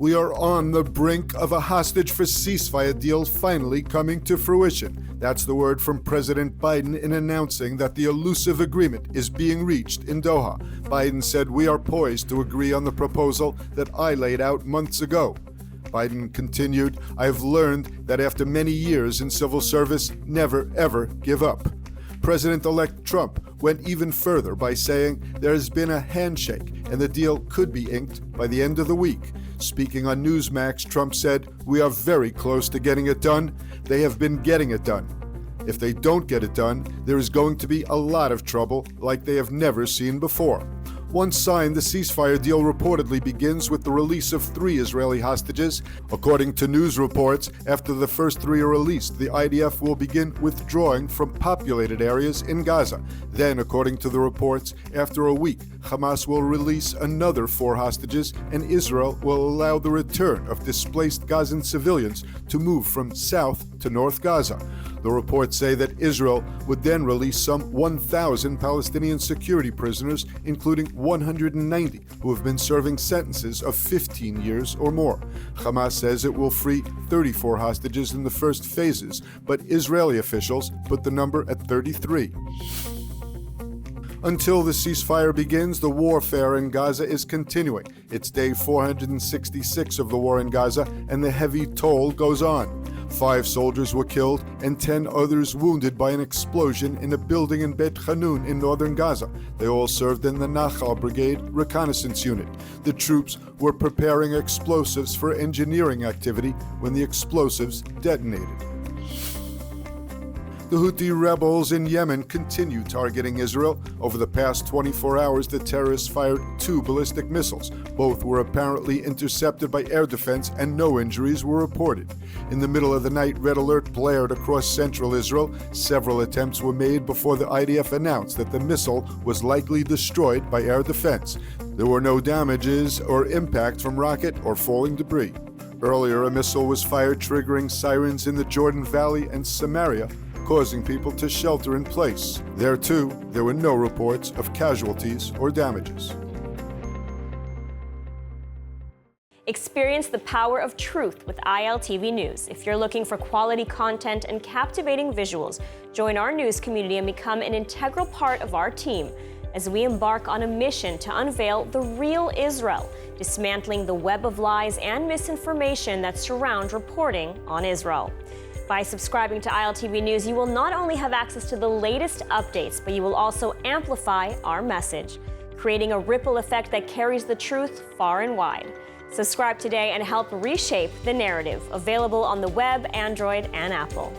We are on the brink of a hostage for ceasefire deal finally coming to fruition. That's the word from President Biden in announcing that the elusive agreement is being reached in Doha. Biden said, "We are poised to agree on the proposal that I laid out months ago." Biden continued, "I have learned that after many years in civil service, never ever give up." President-elect Trump went even further by saying there has been a handshake and the deal could be inked by the end of the week. Speaking on Newsmax, Trump said, "We are very close to getting it done. They have been getting it done. If they don't get it done, there is going to be a lot of trouble like they have never seen before." Once signed, the ceasefire deal reportedly begins with the release of 3 Israeli hostages. According to news reports, after the first 3 are released, the IDF will begin withdrawing from populated areas in Gaza. Then, according to the reports, after a week, Hamas will release another 4 hostages, and Israel will allow the return of displaced Gazan civilians to move from South to North Gaza. The reports say that Israel would then release some 1,000 Palestinian security prisoners, including 190 who have been serving sentences of 15 years or more. Hamas says it will free 34 hostages in the first phases, but Israeli officials put the number at 33. Until the ceasefire begins, the warfare in Gaza is continuing. It's day 466 of the war in Gaza, and the heavy toll goes on. 5 soldiers were killed and 10 others wounded by an explosion in a building in Beit Hanun in northern Gaza. They all served in the Nachal Brigade reconnaissance unit. The troops were preparing explosives for engineering activity when the explosives detonated. The Houthi rebels in Yemen continue targeting Israel. Over the past 24 hours, the terrorists fired 2 ballistic missiles. Both were apparently intercepted by air defense and no injuries were reported. In the middle of the night, red alert blared across central Israel. Several attempts were made before the IDF announced that the missile was likely destroyed by air defense. There were no damages or impact from rocket or falling debris. Earlier, a missile was fired, triggering sirens in the Jordan Valley and Samaria, causing people to shelter in place. There, too, there were no reports of casualties or damages. Experience the power of truth with ILTV News. If you're looking for quality content and captivating visuals, join our news community and become an integral part of our team as we embark on a mission to unveil the real Israel, dismantling the web of lies and misinformation that surround reporting on Israel. By subscribing to ILTV News, you will not only have access to the latest updates, but you will also amplify our message, creating a ripple effect that carries the truth far and wide. Subscribe today and help reshape the narrative. Available on the web, Android, and Apple.